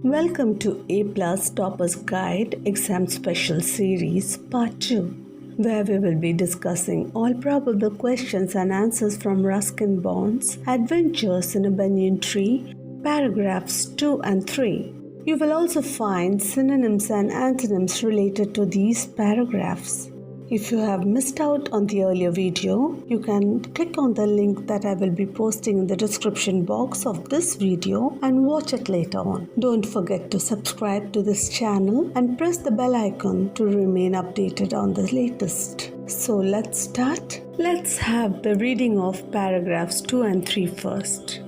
Welcome to A Plus Toppers Guide Exam Special Series Part 2, where we will be discussing all probable questions and answers from Ruskin Bond's Adventures in a Banyan Tree, paragraphs 2 and 3. You will also find synonyms and antonyms related to these paragraphs. If you have missed out on the earlier video, you can click on the link that I will be posting in the description box of this video and watch it later on. Don't forget to subscribe to this channel and press the bell icon to remain updated on the latest. So let's start. Let's have the reading of paragraphs 2 and 3 first.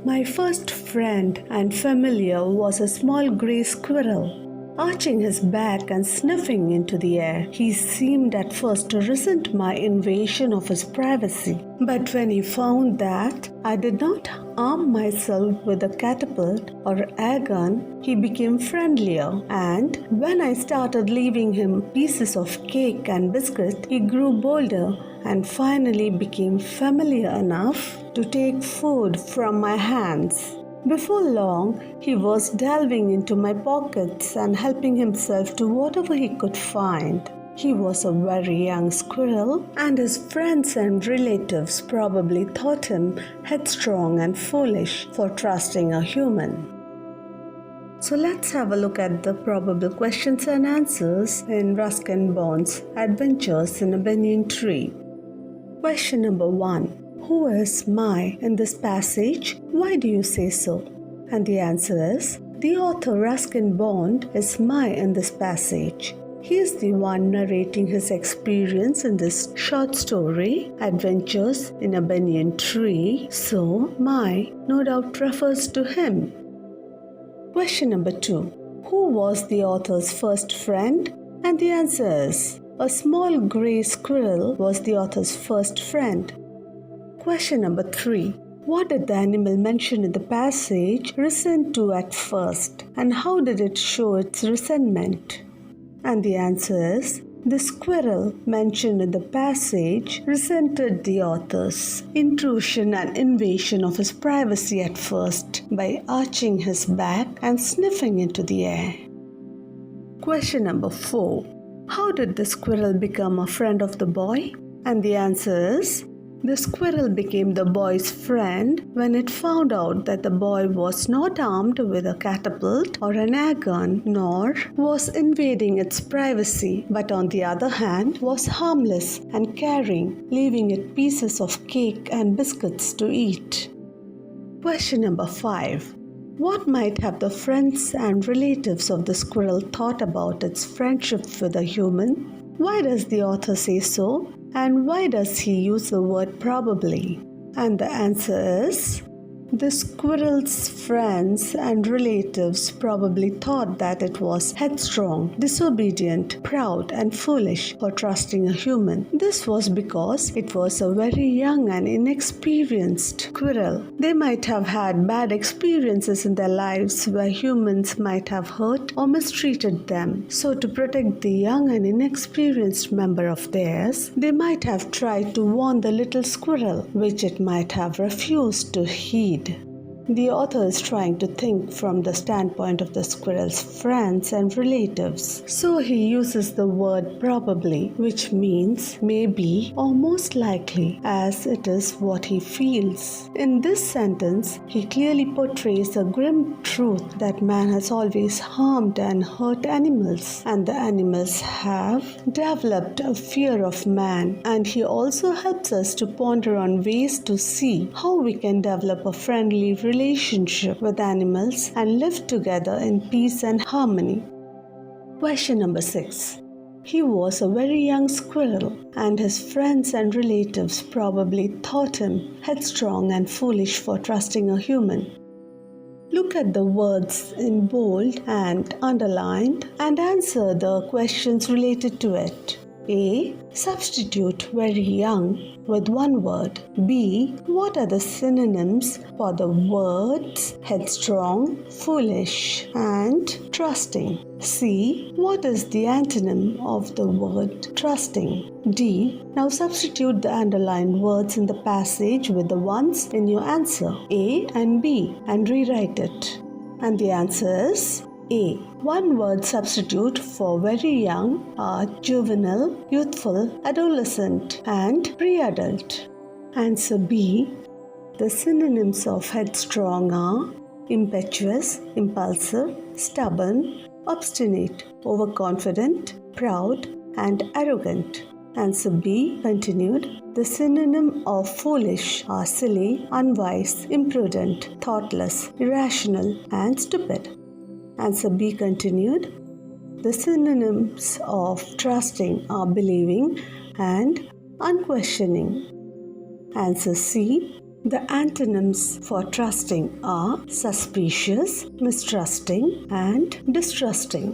My first friend and familiar was a small grey squirrel. Arching his back and sniffing into the air, he seemed at first to resent my invasion of his privacy. But when he found that I did not arm myself with a catapult or air gun, he became friendlier, and when I started leaving him pieces of cake and biscuit, he grew bolder and finally became familiar enough to take food from my hands. Before long, he was delving into my pockets and helping himself to whatever he could find. He was a very young squirrel, and his friends and relatives probably thought him headstrong and foolish for trusting a human. So let's have a look at the probable questions and answers in Ruskin Bond's Adventures in a Banyan Tree. Question number 1. Who is my in this passage? Why do you say so? And the answer is, the author Ruskin Bond is my in this passage. He is the one narrating his experience in this short story, Adventures in a Banyan Tree, so my no doubt refers to him. Question number 2. Who was the author's first friend? And the answer is, a small grey squirrel was the author's first friend. Question number 3. What did the animal mentioned in the passage resent to at first, and how did it show its resentment? And the answer is, the squirrel mentioned in the passage resented the author's intrusion and invasion of his privacy at first by arching his back and sniffing into the air. Question number 4. How did the squirrel become a friend of the boy? And the answer is, the squirrel became the boy's friend when it found out that the boy was not armed with a catapult or an air gun, nor was invading its privacy, but on the other hand was harmless and caring, leaving it pieces of cake and biscuits to eat. Question number 5. What might have the friends and relatives of the squirrel thought about its friendship with a human? Why does the author say so? And why does he use the word probably? And the answer is, the squirrel's friends and relatives probably thought that it was headstrong, disobedient, proud, and foolish for trusting a human. This was because it was a very young and inexperienced squirrel. They might have had bad experiences in their lives where humans might have hurt or mistreated them. So to protect the young and inexperienced member of theirs, they might have tried to warn the little squirrel, which it might have refused to heed. The author is trying to think from the standpoint of the squirrel's friends and relatives. So he uses the word probably, which means maybe or most likely, as it is what he feels. In this sentence, he clearly portrays a grim truth that man has always harmed and hurt animals, and the animals have developed a fear of man. And he also helps us to ponder on ways to see how we can develop a friendly relationship with animals and live together in peace and harmony. Question number 6. He was a very young squirrel, and his friends and relatives probably thought him headstrong and foolish for trusting a human. Look at the words in bold and underlined and answer the questions related to it. A. Substitute very young with one word. B. What are the synonyms for the words headstrong, foolish, and trusting? C. What is the antonym of the word trusting? D. Now substitute the underlined words in the passage with the ones in your answer A and B and rewrite it. And the answer is A. One word substitute for very young are juvenile, youthful, adolescent, and pre-adult. Answer B. The synonyms of headstrong are impetuous, impulsive, stubborn, obstinate, overconfident, proud, and arrogant. Answer B continued. The synonym of foolish are silly, unwise, imprudent, thoughtless, irrational, and stupid. Answer B continued. The synonyms of trusting are believing and unquestioning. Answer C. The antonyms for trusting are suspicious, mistrusting, and distrusting.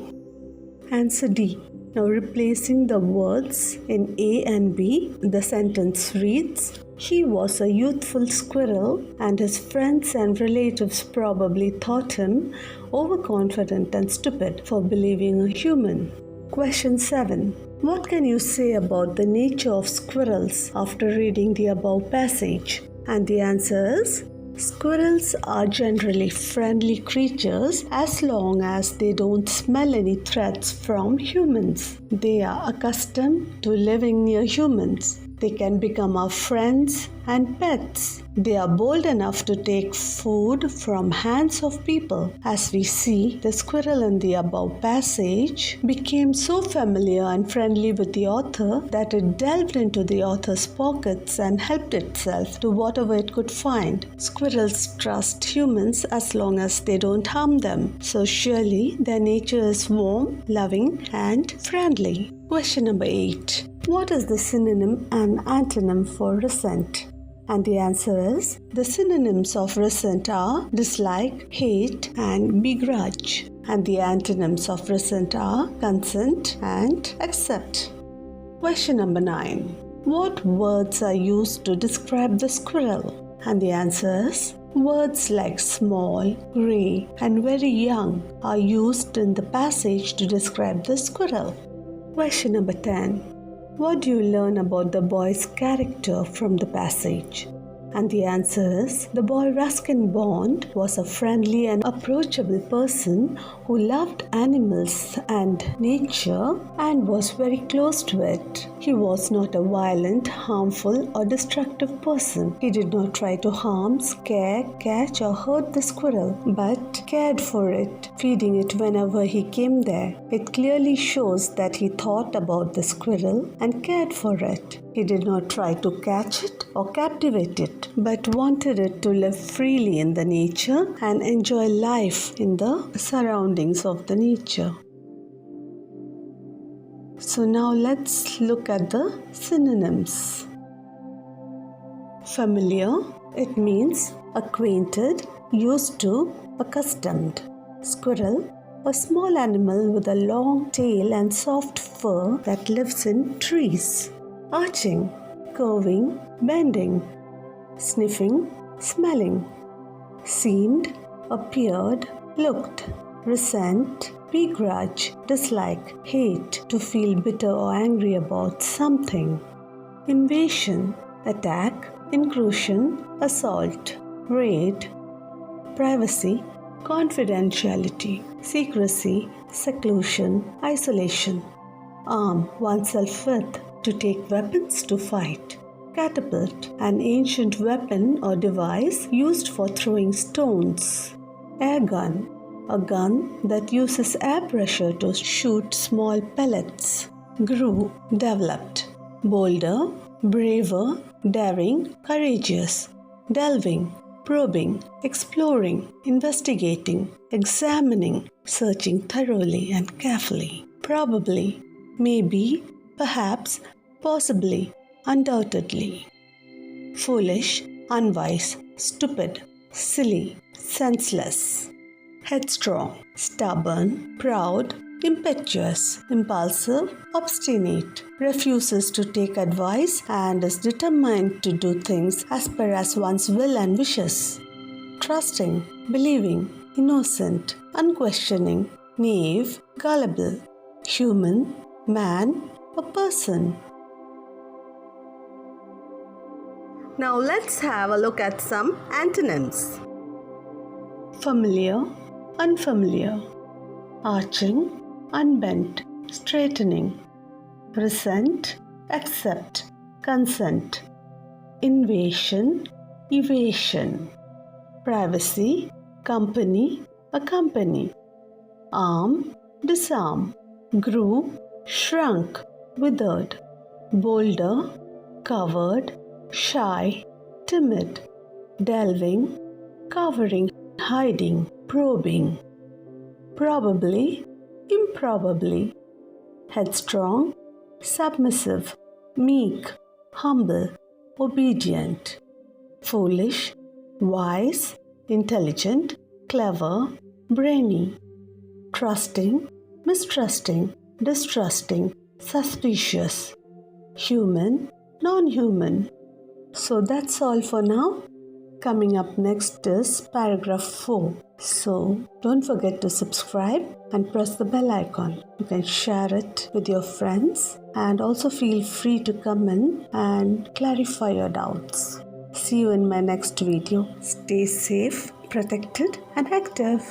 Answer D. Now replacing the words in A and B, the sentence reads, he was a youthful squirrel and his friends and relatives probably thought him overconfident and stupid for believing a human. Question 7. What can you say about the nature of squirrels after reading the above passage? And the answer is, squirrels are generally friendly creatures as long as they don't smell any threats from humans. They are accustomed to living near humans. They can become our friends and pets. They are bold enough to take food from hands of people. As we see, the squirrel in the above passage became so familiar and friendly with the author that it delved into the author's pockets and helped itself to whatever it could find. Squirrels trust humans as long as they don't harm them. So surely their nature is warm, loving, and friendly. Question number 8. What is the synonym and antonym for resent? And the answer is, the synonyms of resent are dislike, hate, and begrudge. And the antonyms of resent are consent and accept. Question number 9. What words are used to describe the squirrel? And the answer is, words like small, grey, and very young are used in the passage to describe the squirrel. Question number 10. What do you learn about the boy's character from the passage? And the answer is, the boy Ruskin Bond was a friendly and approachable person who loved animals and nature and was very close to it. He was not a violent, harmful, or destructive person. He did not try to harm, scare, catch, or hurt the squirrel, but cared for it, feeding it whenever he came there. It clearly shows that he thought about the squirrel and cared for it. He did not try to catch it or captivate it, but wanted it to live freely in the nature and enjoy life in the surroundings of the nature. So now let's look at the synonyms. Familiar, it means acquainted, used to, accustomed. Squirrel, a small animal with a long tail and soft fur that lives in trees. Arching, curving, bending. Sniffing, smelling. Seemed, appeared, looked. Resent, begrudge, dislike, hate, to feel bitter or angry about something. Invasion, attack, intrusion, assault, raid. Privacy, confidentiality, secrecy, seclusion, isolation. Arm oneself with, to take weapons to fight. Catapult, an ancient weapon or device used for throwing stones. Air gun, a gun that uses air pressure to shoot small pellets. Grew, developed. Bolder, braver, daring, courageous. Delving, probing, exploring, investigating, examining, searching thoroughly and carefully. Probably, maybe, perhaps, possibly, undoubtedly. Foolish, unwise, stupid, silly, senseless. Headstrong, stubborn, proud, impetuous, impulsive, obstinate, refuses to take advice and is determined to do things as per as one's will and wishes. Trusting, believing, innocent, unquestioning, naive, gullible, human, man, a person. Now let's have a look at some antonyms. Familiar, unfamiliar, arching, unbent, straightening, resent, accept, consent, invasion, evasion, privacy, company, accompany, arm, disarm, grew, shrunk, withered, boulder, covered, shy, timid, delving, covering, hiding, probing, probably, improbably, headstrong, submissive, meek, humble, obedient, foolish, wise, intelligent, clever, brainy, trusting, mistrusting, distrusting, suspicious, human, non-human. So that's all for now. Coming up next is paragraph 4. So don't forget to subscribe and press the bell icon. You can share it with your friends and also feel free to comment and clarify your doubts. See you in my next video. Stay safe, protected and active.